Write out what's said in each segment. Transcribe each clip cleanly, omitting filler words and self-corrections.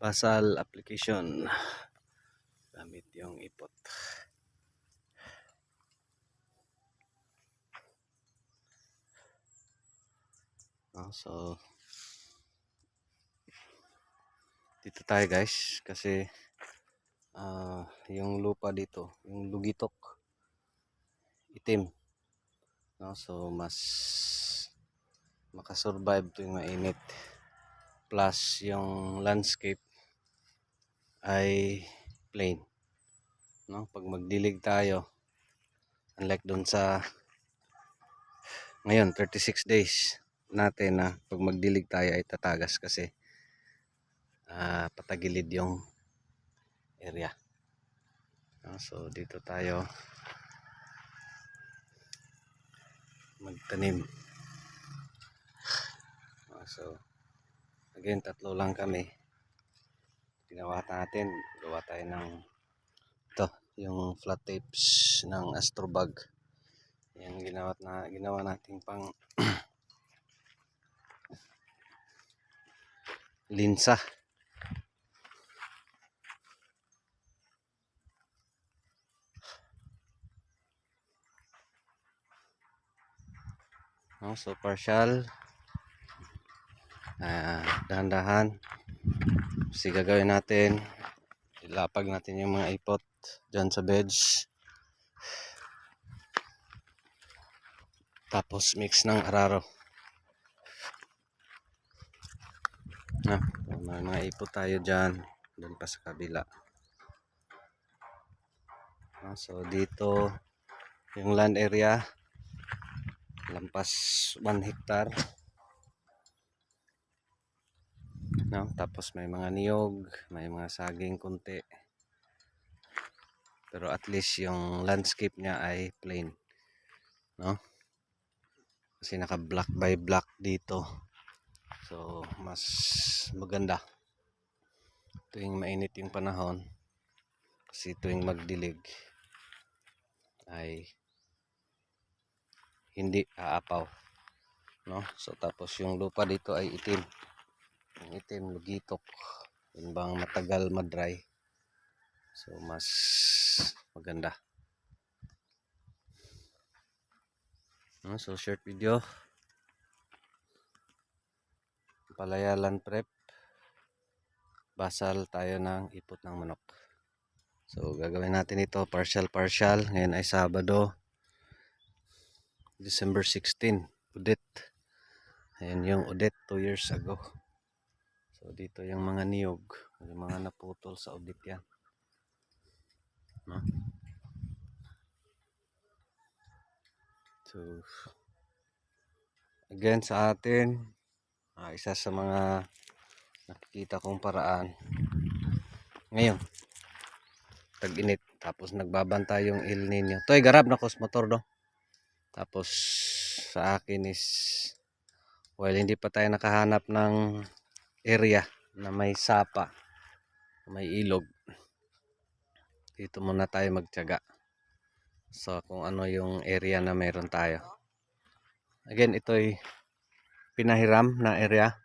Basal application gamit yung ipot. So dito tayo guys kasi yung lupa dito, yung lugitok itim, no? So mas makasurvive tuwing mainit, plus yung landscape ay plain, no? Pag magdilig tayo, unlike dun sa ngayon 36 days natin na pag magdilig tayo ay tatagas kasi patagilid yung area. So dito tayo magtanim. So again, tatlo lang kami. Ginawa natin, gawa tayo ng ito, yung flat tapes ng Astrobag. Yan ginawa natin pang linsa. So partial, dahan-dahan kasi gagawin natin, ilapag natin yung mga ipot dyan sa beds, tapos mix ng araro. May mga ipot tayo dyan, doon pa sa kabila. So dito yung land area lampas 1 hectare, no? Tapos may mga niyog, may mga saging kunti, pero at least yung landscape niya ay plain, no? Kasi naka block by block dito, so mas maganda tuwing mainit yung panahon, kasi tuwing magdilig ay hindi aapaw, no? So tapos yung lupa dito ay itim, yung itim lugitok, yun bang matagal madry, so mas maganda. So short video, palaya land prep, basal tayo ng ipot ng manok. So gagawin natin ito partial. Ngayon ay Sabado, December 16, udet. Ayan yung udet 2 years ago. So dito yung mga niyog, yung mga naputol sa udet yan, no? So again sa atin, isa sa mga nakikita kong paraan ngayon, tag-init, tapos nagbabantay yung El Nino. Ito ay garab na motor do. Tapos sa akin is, while hindi pa tayo nakahanap ng area na may sapa, may ilog, dito muna tayo magtiyaga. So kung ano yung area na meron tayo. Again, ito ay pinahiram na area.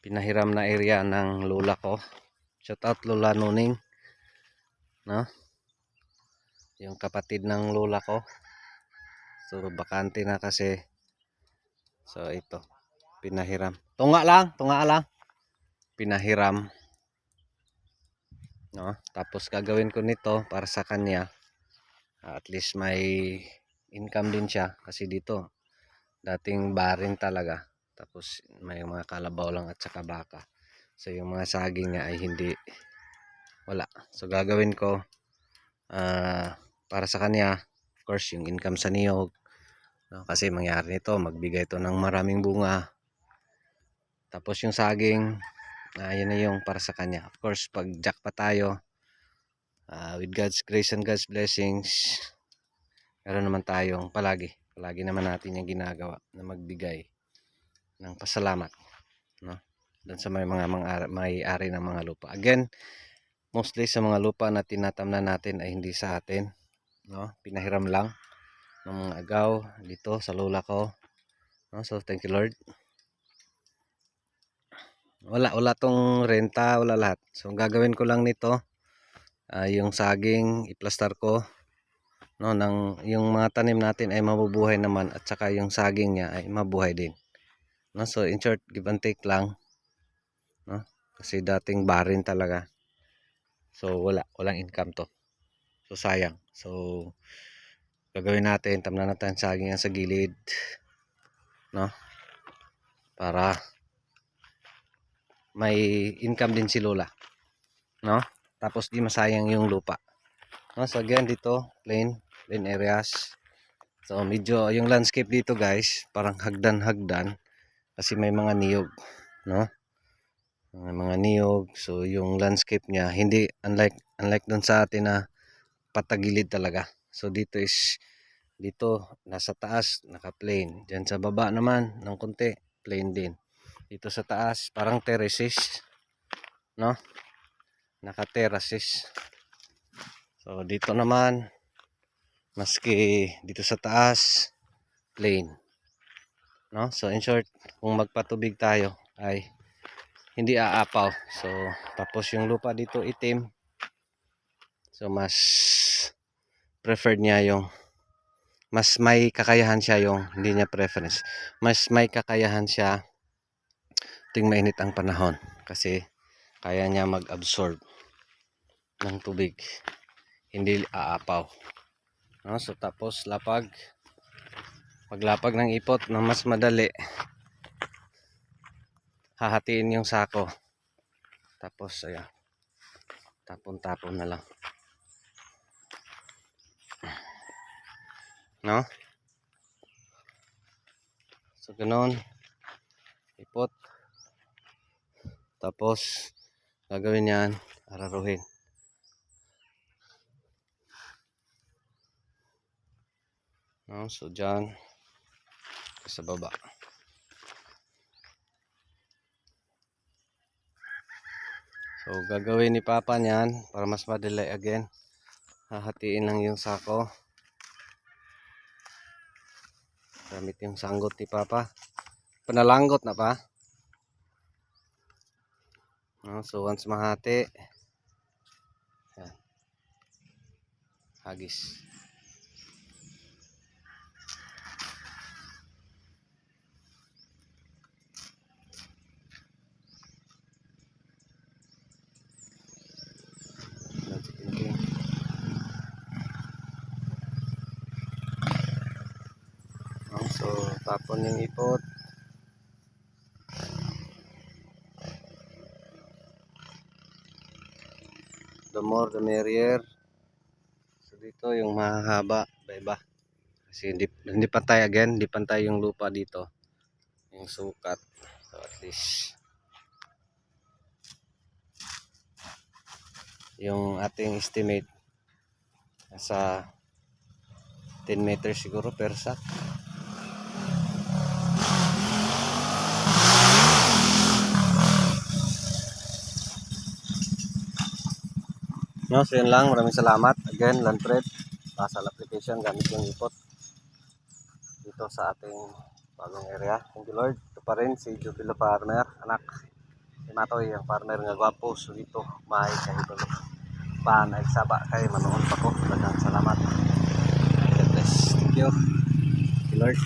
Pinahiram na area ng lola ko. Shout out Lola Nuning, no? Yung kapatid ng lola ko. So bakante na kasi. So ito, pinahiram. Tunga lang. Pinahiram, no? Tapos gagawin ko nito para sa kanya. At least may income din siya kasi dito dating barin talaga. Tapos may mga kalabaw lang at saka baka. So yung mga saging niya ay hindi, wala. So gagawin ko para sa kanya, of course yung income sa niyog, no? Kasi mangyari nito, magbigay ito ng maraming bunga. Tapos yung saging, yun na yung para sa kanya. Of course pag jackpot tayo, with God's grace and God's blessings, meron naman tayong palagi naman natin yung ginagawa na magbigay ng pasalamat, no? Doon sa may-ari ng mga lupa. Again, mostly sa mga lupa na tinatamnan natin ay hindi sa atin, no? Pinahiram lang ng mga agaw dito sa lola ko, no? So thank you Lord. Wala tong renta, wala lahat. So ang gagawin ko lang nito, yung saging iplastar ko, no, yung mga tanim natin ay mabubuhay naman at saka yung saging niya ay mabuhay din. No, so in short, give and take lang, no? Kasi dating barin talaga. So walang income to. So sayang. So gagawin natin, tamnan natin saging sa gilid, no? Para may income din si Lola, no? Tapos di masayang yung lupa. No, so again dito, plain areas. So medyo yung landscape dito guys, parang hagdan-hagdan kasi may mga niyog, no? May mga niyog. So yung landscape niya hindi unlike doon sa atin na patagilid talaga. So dito nasa taas naka-plain. Diyan sa baba naman ng konti, plain din. Dito sa taas parang terraces, no? Naka-terraces. So dito naman maski dito sa taas plain, no? So in short, kung magpatubig tayo ay hindi aapaw. So tapos yung lupa dito itim. So mas preferred niya yung mas may kakayahan siya yung hindi niya preference. Mas may kakayahan siya tuwing mainit ang panahon kasi kaya niya mag-absorb ng tubig. Hindi aapaw. No? So tapos paglapag ng ipot na mas madali, hahatiin yung sako. Tapos ayan, tapon-tapon na lang. No? So ganoon, ipot. Tapos gagawin yan, araruhin. No? So dyan sa baba. So gagawin ni Papa niyan para mas madali again. Hahatiin lang yung sako. Gamit yung sanggot ni Papa. Panalanggot na pa. No? So once mahati, yan, hagis. So tapon yung ipot. The more the merrier. So dito yung mahaba, iba. Kasi hindi pantay again, hindi pantay yung lupa dito. Yung sukat. So at least yung ating estimate nasa 10 meters siguro per sack. No, so yun lang. Maraming salamat. Again, Landfred, pasal application gamit yung ipot dito sa ating bagong area. Thank you Lord. Ito pa rin si Jubilo Farmer, anak ni Matoy, ang farmer nga gwapo. So dito, mahay kahit ulo. Pa, nagsaba kay manoon pa ko. Dagang salamat. God bless. Thank you. Thank you Lord.